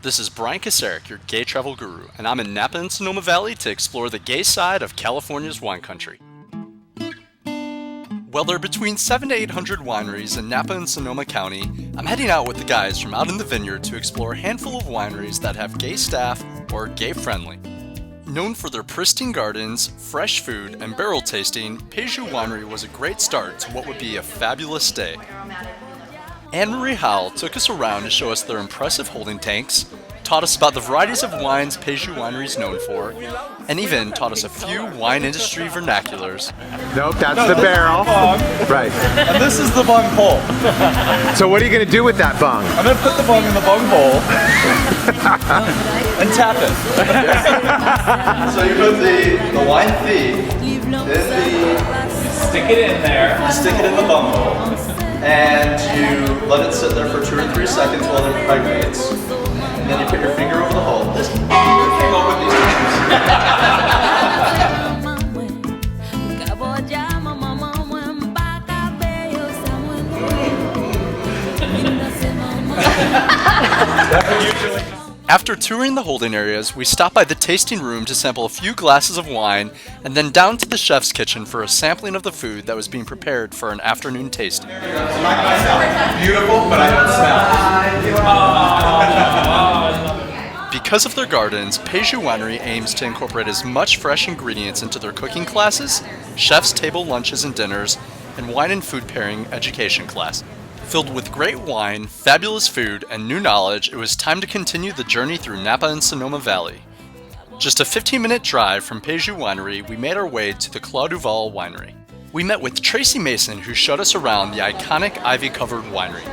This is Brian Kasarik, your gay travel guru, and I'm in Napa and Sonoma Valley to explore the gay side of California's wine country. Well, there are between 700 to 800 wineries in Napa and Sonoma County. I'm heading out with the guys from Out in the Vineyard to explore a handful of wineries that have gay staff or gay friendly. Known for their pristine gardens, fresh food, and barrel tasting, Peju Winery was a great start to what would be a fabulous day. Anne-Marie Howell took us around to show us their impressive holding tanks, taught us about the varieties of wines Peju Winery is known for, and even taught us a few wine industry vernaculars. Nope, that's the barrel. Right. And this is the bung hole. So what are you going to do with that bung? I'm going to put the bung in the bung hole and tap it. So you put the wine thief Stick it in there. stick it in the bung hole, and you let it sit there for 2 or 3 seconds while it impregnates. And then you put your finger over the hole. This came up with these After touring the holding areas, we stopped by the tasting room to sample a few glasses of wine, and then down to the chef's kitchen for a sampling of the food that was being prepared for an afternoon tasting. beautiful, but I don't smell. Because of their gardens, Peju Winery aims to incorporate as much fresh ingredients into their cooking classes, chef's table lunches and dinners, and wine and food pairing education class. Filled with great wine, fabulous food, and new knowledge, it was time to continue the journey through Napa and Sonoma Valley. Just a 15-minute drive from Peju Winery, we made our way to the Clos du Val Winery. We met with Tracy Mason, who showed us around the iconic ivy-covered winery.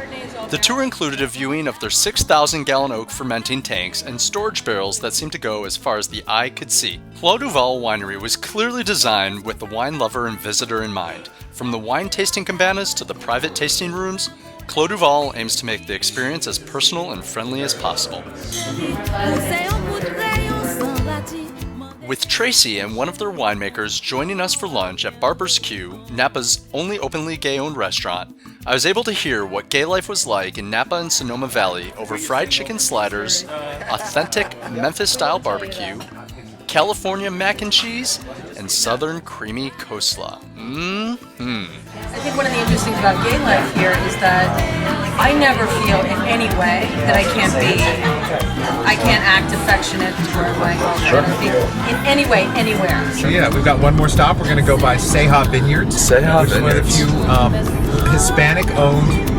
The tour included a viewing of their 6,000-gallon oak fermenting tanks and storage barrels that seemed to go as far as the eye could see. Clos du Val Winery was clearly designed with the wine lover and visitor in mind. From the wine tasting cabanas to the private tasting rooms, Clos du Val aims to make the experience as personal and friendly as possible. With Tracy and one of their winemakers joining us for lunch at Barber's Q, Napa's only openly gay-owned restaurant, I was able to hear what gay life was like in Napa and Sonoma Valley over fried chicken sliders, authentic Memphis-style barbecue, California mac and cheese, and southern creamy coleslaw. I think one of the interesting things about gay life here is that I never feel in any way that I can't act affectionate toward my girlfriend. In any way, anywhere. So yeah, we've got one more stop. We're going to go by Seja Vineyards. Seja which is one of the few Hispanic-owned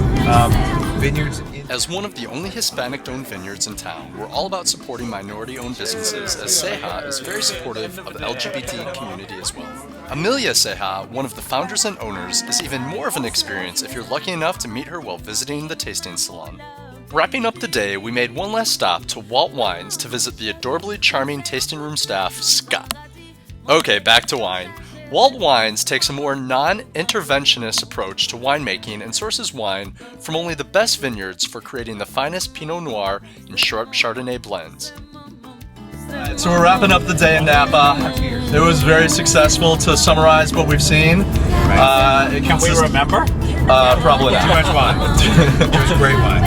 vineyards. As one of the only Hispanic-owned vineyards in town, we're all about supporting minority-owned businesses, as Seja is very supportive of the LGBT community as well. Amelia Seja, one of the founders and owners, is even more of an experience if you're lucky enough to meet her while visiting the tasting salon. Wrapping up the day, we made one last stop to Walt Wines to visit the adorably charming tasting room staff, Scott. Okay, back to wine. Walt Wines takes a more non-interventionist approach to winemaking and sources wine from only the best vineyards for creating the finest Pinot Noir and Chardonnay blends. So we're wrapping up the day in Napa. It was very successful. To summarize what we've seen, Can we remember? Probably not. Too much wine. It was great wine.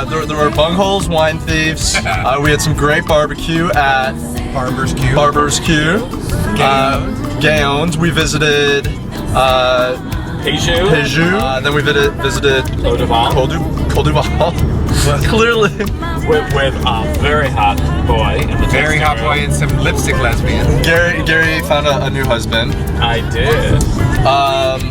There were bungholes, wine thieves. We had some great barbecue at Barber's Q. Barber's Q. Gay-owned. We visited Peju. then we visited Clos du Val. Clos du Val. Clearly. With a very hot boy. In the Very hot boy and some lipstick lesbians. Gary found a new husband. I did.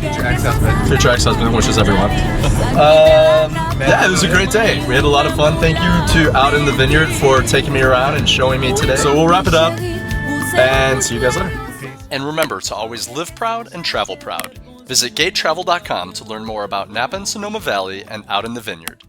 Future ex-husband. Future ex-husband, which is everyone. Yeah, it was a great day. We had a lot of fun. Thank you to Out in the Vineyard for taking me around and showing me today. So we'll wrap it up and see you guys later. And remember to always live proud and travel proud. Visit gatetravel.com to learn more about Napa and Sonoma Valley and Out in the Vineyard.